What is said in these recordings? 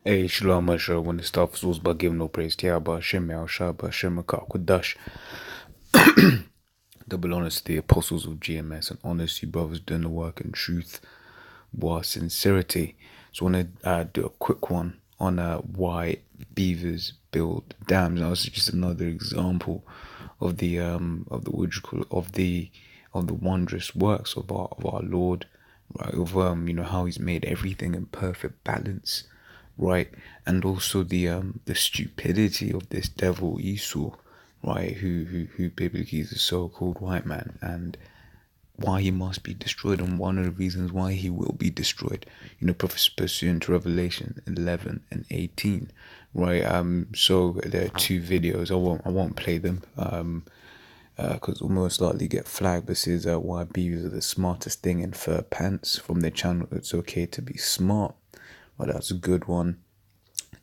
Hey, Shalom Asher, when the stuff was by giving no praise to Yahweh, Hashem, Yahushua, Hashem, Kodash. Double honors to the apostles of GMS and honors you brothers doing the work in truth, war, sincerity. So I want to do a quick one on why beavers build dams. Now, this is just another example of the what you call it, of the wondrous works of our Lord, right? Of how He's made everything in perfect balance. Right, and also the stupidity of this devil Esau, right, who biblically is a so-called white man, and why he must be destroyed, and one of the reasons why he will be destroyed, pursuant to Revelation 11 and 18, right? So there are two videos. I won't play them, because we'll most likely get flagged. This is why beavers are the smartest thing in fur pants from their channel. It's okay to be smart. Well, that's a good one.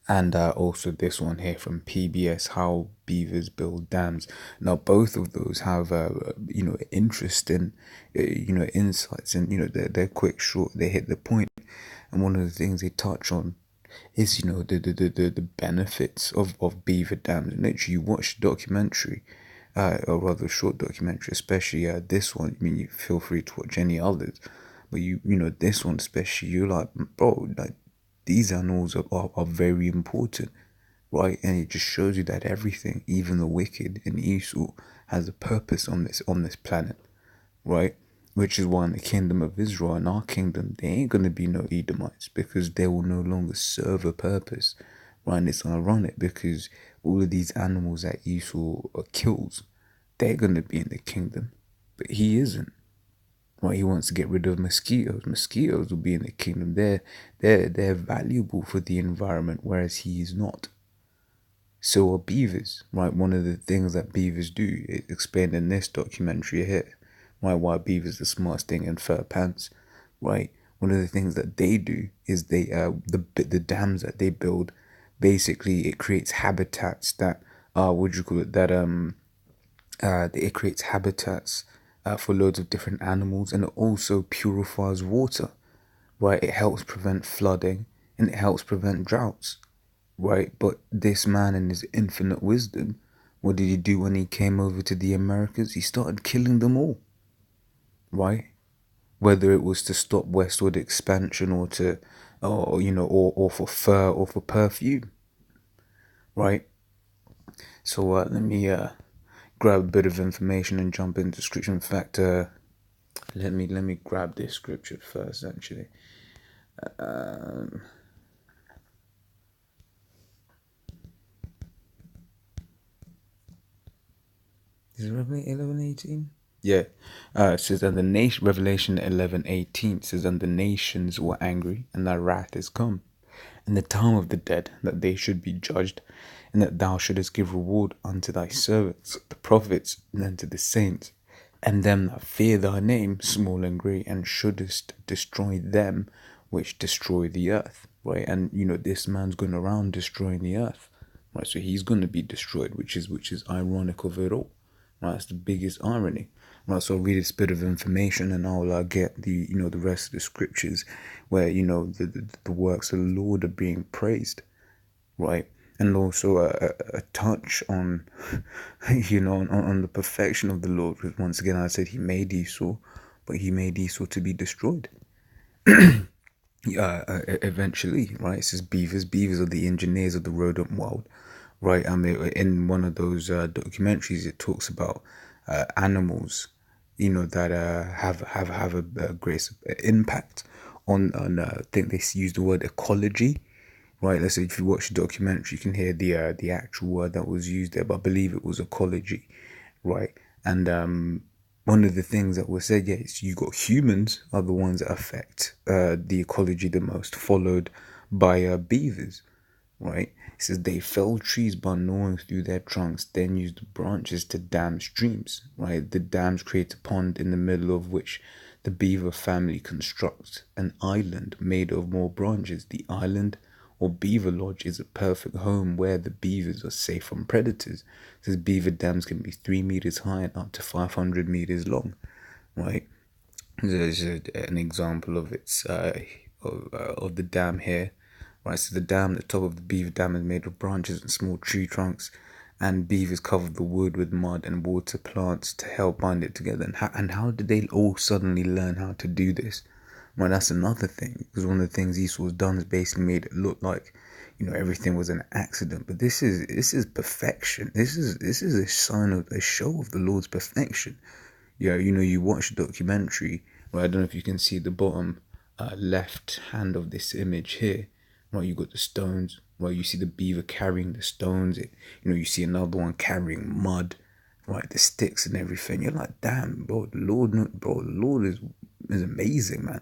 And also this one here from PBS, how beavers build dams. Now both of those have interesting insights, and they're quick, short, they hit the point. And one of the things they touch on is the benefits of beaver dams. And literally, you watch the documentary, or rather a short documentary, especially this one. I mean, you feel free to watch any others, but this one especially, you're like, bro, like, these animals are very important, right? And it just shows you that everything, even the wicked in Esau, has a purpose on this planet, right? Which is why in the kingdom of Israel, in our kingdom, there ain't gonna be no Edomites, because they will no longer serve a purpose, right? And it's ironic because all of these animals that Esau kills, they're gonna be in the kingdom, but he isn't. Right, he wants to get rid of mosquitoes. Mosquitoes will be in the kingdom. They're valuable for the environment, whereas he is not. So are beavers, right? One of the things that beavers do is explained in this documentary here, right? Why beavers are the smartest thing in fur pants, right? One of the things that they do is they the dams that they build, basically it creates habitats that it creates habitats for loads of different animals, and it also purifies water, right? It helps prevent flooding and it helps prevent droughts, right? But this man, in his infinite wisdom, what did he do when he came over to the Americas? He started killing them all, right? Whether it was to stop westward expansion or for fur or for perfume, right? So let me grab a bit of information and jump into scripture. In fact, let me grab this scripture first. Actually, is it Revelation 11:18? Yeah. It says, and the nation, Revelation 11:18 says, and the nations were angry, and thy wrath is come, and the time of the dead, that they should be judged, and that thou shouldest give reward unto thy servants, the prophets, and unto the saints, and them that fear thy name, small and great, and shouldest destroy them which destroy the earth, right? And this man's going around destroying the earth, right? So he's going to be destroyed, which is ironic of it all, right? That's the biggest irony. Right, so I'll read this bit of information, and I'll get the the rest of the scriptures where the works of the Lord are being praised, right? And also a touch on on the perfection of the Lord, because once again I said he made Esau, but he made Esau to be destroyed. Eventually, right? It says beavers are the engineers of the rodent world, right? I mean, in one of those documentaries, it talks about animals, that have a great impact on I think they use the word ecology, right? Let's say if you watch the documentary, you can hear the actual word that was used there, but I believe it was ecology, right? And one of the things that was said, yes, you got humans are the ones that affect the ecology the most, followed by beavers, right? It says they fell trees by gnawing through their trunks, then used the branches to dam streams, right? The dams create a pond in the middle of which the beaver family constructs an island made of more branches. The island or beaver lodge is a perfect home where the beavers are safe from predators. It says beaver dams can be 3 meters high and up to 500 meters long, right? There's an example of its of the dam here, right? So the top of the beaver dam is made of branches and small tree trunks, and beavers covered the wood with mud and water plants to help bind it together. And how did they all suddenly learn how to do this? Well, that's another thing, because one of the things Esau's done is basically made it look like, everything was an accident. But this is perfection. This is a sign of a show of the Lord's perfection. Yeah, you watch the documentary. Well, I don't know if you can see the bottom left hand of this image here. Right, you got the stones. Well, you see the beaver carrying the stones. You see another one carrying mud, right? The sticks and everything. You're like, damn, bro, the Lord is amazing, man.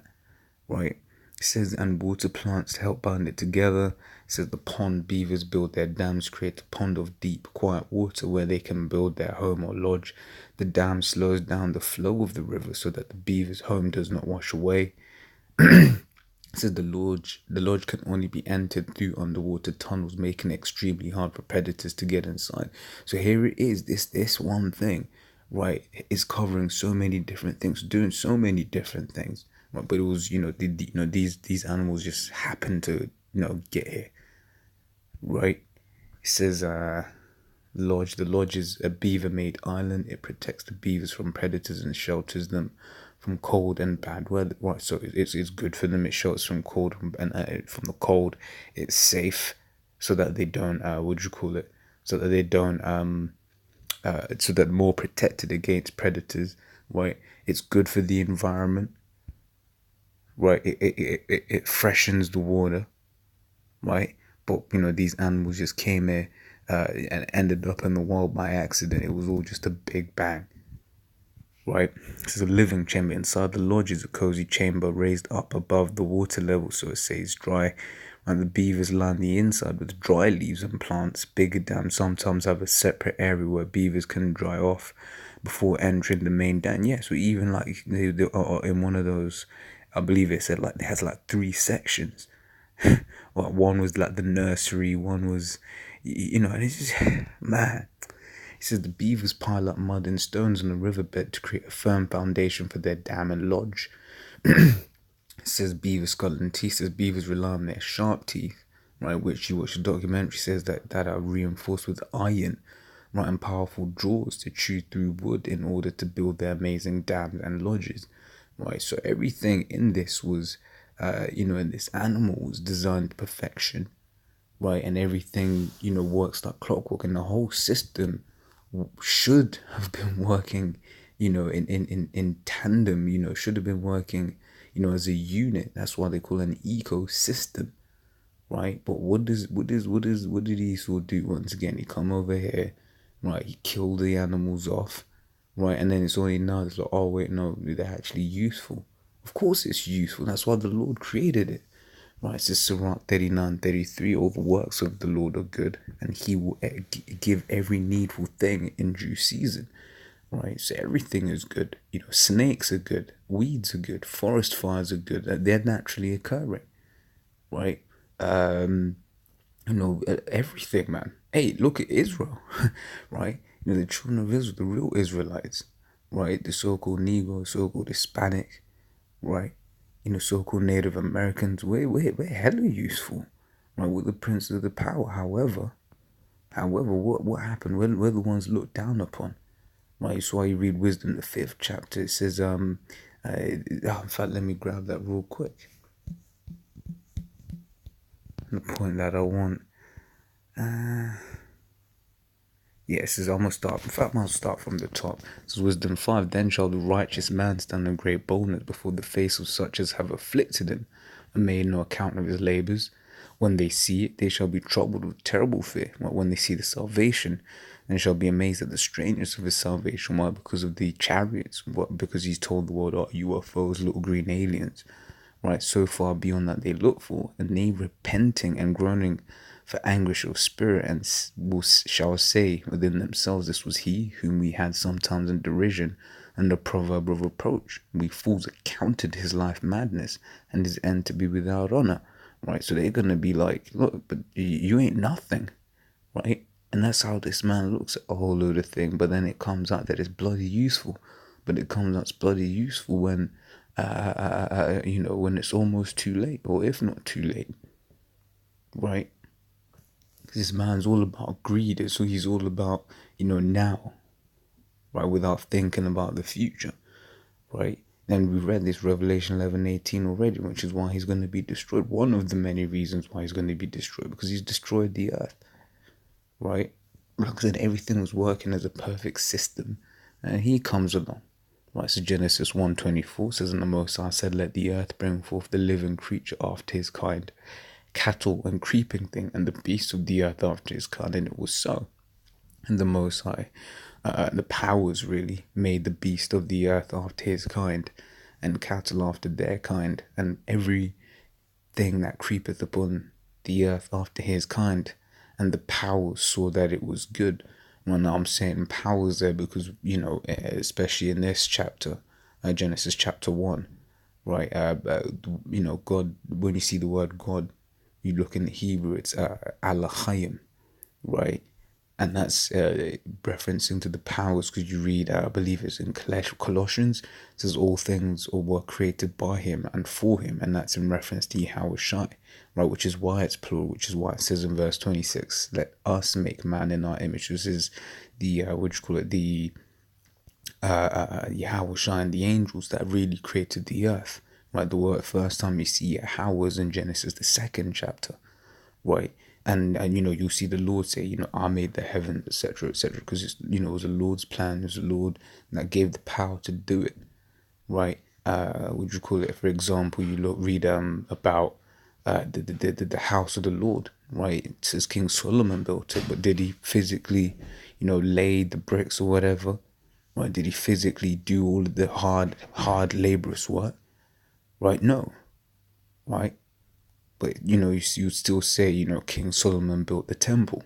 Right? It says, and water plants to help bind it together. It says the pond beavers build their dams, create a pond of deep, quiet water where they can build their home or lodge. The dam slows down the flow of the river so that the beaver's home does not wash away. It says the lodge can only be entered through underwater tunnels, making it extremely hard for predators to get inside. So here it is, this one thing, right, is covering so many different things, doing so many different things. Right? But it was, these animals just happened to, get here, right? It says, the lodge is a beaver-made island. It protects the beavers from predators and shelters them from cold and bad weather. Right, so it's good for them. It shelters from cold and from the cold. It's safe, so that they don't so that they don't so that more protected against predators. Right, it's good for the environment. Right, it freshens the water. Right, but these animals just came here and ended up in the wild by accident. It was all just a big bang. Right, this is a living chamber. Inside the lodge is a cozy chamber raised up above the water level so it stays dry. And the beavers line the inside with dry leaves and plants. Bigger dams sometimes have a separate area where beavers can dry off before entering the main dam. Yeah, so even like they are in one of those, I believe it said like it has like 3 sections. Well, one was like the nursery, one was, and it's just, man. He says the beavers pile up mud and stones on the riverbed to create a firm foundation for their dam and lodge. It says beaver skull and teeth. Says beavers rely on their sharp teeth, right? Which you watch the documentary says that are reinforced with iron, right, and powerful jaws to chew through wood in order to build their amazing dams and lodges, right? So everything in this was, in this animal was designed to perfection, right? And everything, works like clockwork, and the whole system should have been working, in tandem, should have been working, as a unit. That's why they call it an ecosystem, right? But what did Esau do once again? He come over here, right? He killed the animals off, right? And then it's only now it's like, oh wait, no, they're actually useful. Of course it's useful. That's why the Lord created it. Right, it says Sirach 39:33, all the works of the Lord are good, and he will give every needful thing in due season. Right, so everything is good. Snakes are good, weeds are good, forest fires are good. They're naturally occurring. Right, everything, man. Hey, look at Israel. Right, the children of Israel, the real Israelites. Right, the so-called Negro, so-called Hispanic. Right, so-called Native Americans, we're hella useful, right? We're the princes of the power. However, what happened? We're the ones looked down upon, right? So why you read Wisdom, the 5th chapter. It says, in fact, let me grab that real quick. The point that I want. Yeah, it says, I'm going to start. In fact, I'll start from the top. It says, Wisdom 5, then shall the righteous man stand in great boldness before the face of such as have afflicted him, and made no account of his labors. When they see it, they shall be troubled with terrible fear. When they see the salvation, and shall be amazed at the strangeness of his salvation. Why? Because of the chariots. What? Because he's told the world, UFOs, little green aliens. Right, so far beyond that they look for, and they repenting and groaning for anguish of spirit, and shall say within themselves, this was he whom we had sometimes in derision and a proverb of reproach. We fools accounted his life madness and his end to be without honor. Right, so they're gonna be like, look, but you ain't nothing, right? And that's how this man looks at a whole load of thing. But then it comes out that it's bloody useful. But it comes out it's bloody useful when when it's almost too late, or if not too late. right? This man's all about greed, so he's all about, now, right, without thinking about the future, right? And we read this Revelation 11:18 already, which is why he's going to be destroyed. One of the many reasons why he's going to be destroyed, because he's destroyed the earth, right? Like I said, everything was working as a perfect system, and he comes along, right? So Genesis 1:24 says, "And the Most High said, Let the earth bring forth the living creature after his kind, cattle and creeping thing, and the beasts of the earth after his kind, and it was so." And the Most High, the powers really, made the beast of the earth after his kind, and cattle after their kind, and every thing that creepeth upon the earth after his kind. And the powers saw that it was good. Well, now I'm saying powers there because, especially in this chapter, Genesis chapter 1, right? God, when you see the word God, you look in the Hebrew, it's Alachayim, right? And that's referencing to the powers, because you read, I believe it's in Colossians, it says all things were created by him and for him, and that's in reference to Yahweh Shai, right? Which is why it's plural, which is why it says in verse 26, "Let us make man in our image." This is the Yahweh Shai and the angels that really created the earth, right? The word first time you see Yahweh is in Genesis, the 2nd chapter, right? And you'll see the Lord say, I made the heavens, etc., etc., because it was the Lord's plan. It was the Lord that gave the power to do it, right? Would you call it? For example, you read about the house of the Lord, right? It says King Solomon built it, but did he physically, lay the bricks or whatever? Right? Did he physically do all of the hard laborious work? Right? No, right? But you still say, King Solomon built the temple,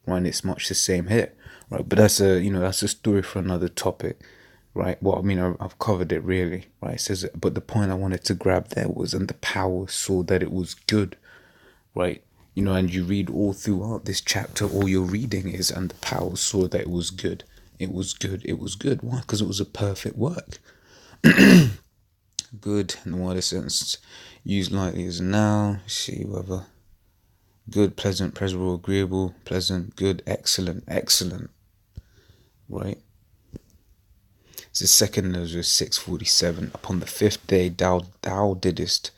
right? And it's much the same here, right? But that's a story for another topic, right? Well, I mean, I've covered it really, right? It says, but the point I wanted to grab there was, and the power saw that it was good, right? And you read all throughout this chapter, all you're reading is, and the power saw that it was good. It was good. It was good. Why? Because it was a perfect work. Good in the wider sense, used lightly as a noun. See whether good, pleasant, pleasurable, agreeable, pleasant, good, excellent, excellent, right? It's the 2nd Ezra 6:47. Upon the 5th day thou didst,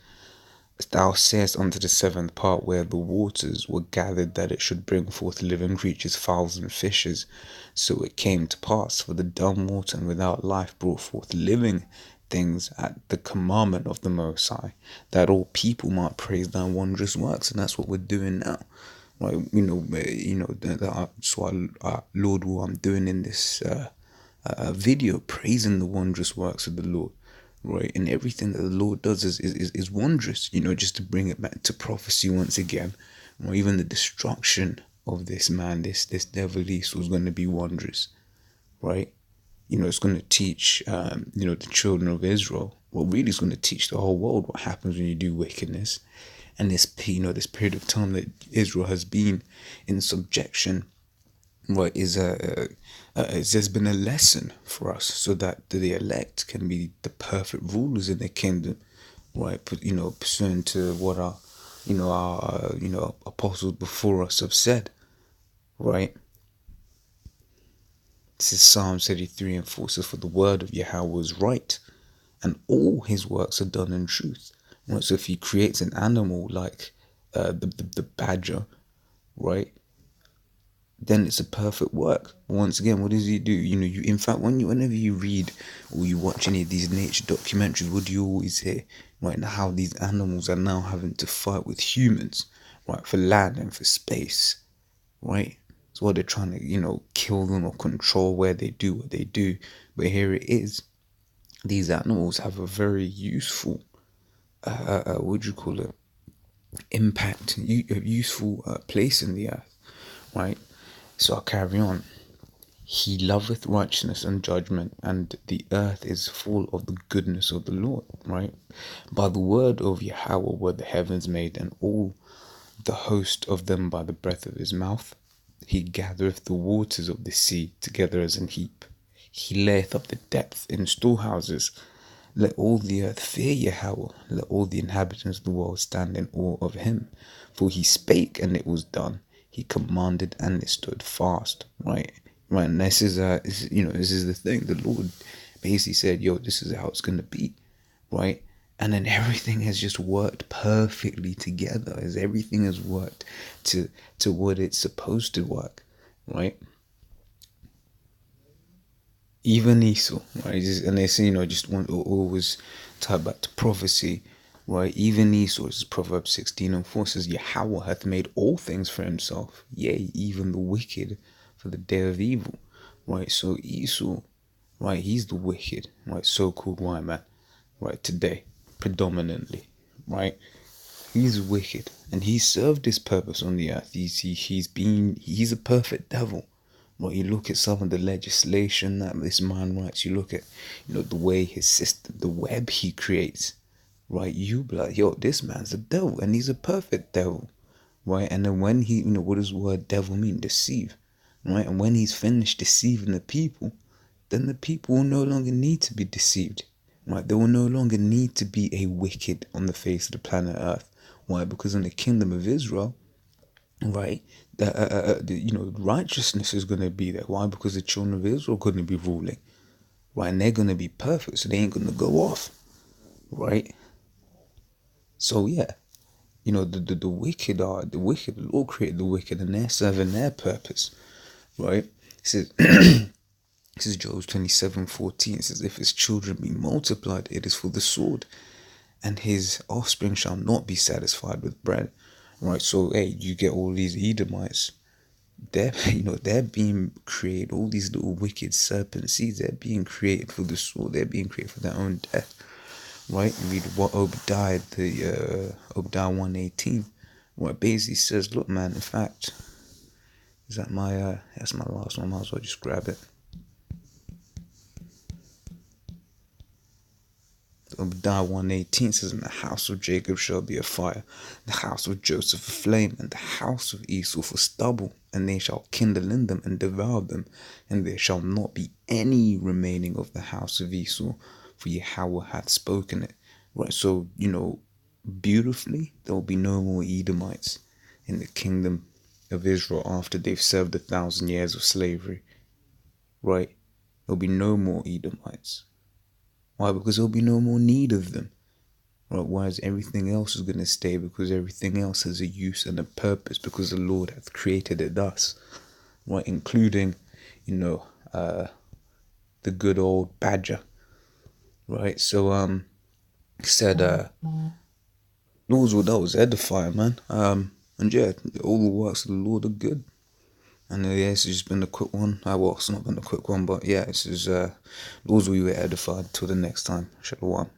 thou sayest unto the 7th part where the waters were gathered, that it should bring forth living creatures, fowls and fishes. So it came to pass, for the dumb water and without life brought forth living things at the commandment of the Most High, that all people might praise thy wondrous works. And that's what we're doing now, right? That's what Lord, what I'm doing in this video, praising the wondrous works of the Lord, right? And everything that the Lord does is wondrous, just to bring it back to prophecy once again, or even the destruction of this man, this devil East, was going to be wondrous, right? It's going to teach, the children of Israel. Well, really, it's going to teach the whole world what happens when you do wickedness. And this period of time that Israel has been in subjection, right, there's been a lesson for us, so that the elect can be the perfect rulers in the kingdom, right? Pursuant to what our apostles before us have said, right? This is Psalm 33:4. Says, "For the word of Yahweh is right, and all his works are done in truth." Right? So if he creates an animal like the badger, right, then it's a perfect work. Once again, what does he do? In fact, whenever you read or you watch any of these nature documentaries, what do you always hear? Right, now how these animals are now having to fight with humans, right, for land and for space, right? So what they're trying to, kill them or control where they do what they do. But here it is. These animals have a very useful, what do you call it? Impact, useful place in the earth, right? So I'll carry on. He loveth righteousness and judgment, and the earth is full of the goodness of the Lord, right? By the word of Yahweh were the heavens made, and all the host of them by the breath of his mouth. He gathereth the waters of the sea together as an heap. He layeth up the depth in storehouses. Let all the earth fear Yahweh. Let all the inhabitants of the world stand in awe of him. For he spake, and it was done. He commanded, and it stood fast. Right? Right, and this is this is the thing. The Lord basically said, yo, this is how it's gonna be. Right? And then everything has just worked perfectly together, as everything has worked to what it's supposed to work. Right? Even Esau, right? And they say, just want to always tie back to prophecy, right? Even Esau, this is Proverbs 16:4, says, Yahweh hath made all things for himself, yea, even the wicked for the day of evil, right? So Esau, right, he's the wicked, right? So-called white man, right? Today, predominantly, right? He's wicked, and he served his purpose on the earth. He's a perfect devil. Well, you look at some of the legislation that this man writes, you look at, the way his system, the web he creates, right? You be like, yo, this man's a devil, and he's a perfect devil, right? And then when he, what does the word devil mean? Deceive, right? And when he's finished deceiving the people, then the people will no longer need to be deceived, right? There will no longer need to be a wicked on the face of the planet Earth. Why? Because in the kingdom of Israel, right, righteousness is going to be there. Why? Because the children of Israel are going to be ruling, right? And they're going to be perfect, so they ain't going to go off, right? So yeah, the wicked are the wicked. The Lord created the wicked, and they're serving their purpose, right? It says, this is Job 27:14. It says, if his children be multiplied, it is for the sword, and his offspring shall not be satisfied with bread. Right, so hey, you get all these Edomites. They're being created. All these little wicked serpent seeds. They're being created for the sword. They're being created for their own death. Right, you read what Obadiah, Obadiah 1:18. What basically says, look, man. In fact, is that my that's my last one. Might as well just grab it. Obadiah 1:18 says, and the house of Jacob shall be a fire, the house of Joseph a flame, and the house of Esau for stubble, and they shall kindle in them and devour them, and there shall not be any remaining of the house of Esau, for Yahweh hath spoken it. Right, so beautifully, there will be no more Edomites in the kingdom of Israel after they've served 1,000 years of slavery. Right, there'll be no more Edomites. Why? Because there'll be no more need of them. Right? Whereas everything else is going to stay, because everything else has a use and a purpose, because the Lord hath created it thus. Right? Including, the good old badger. Right? So, said, that was edifying, man. And yeah, all the works of the Lord are good. And yeah, this has just been a quick one. Well, it's not been a quick one, but yeah, this is, those of you who are edified. Till the next time. Shalom.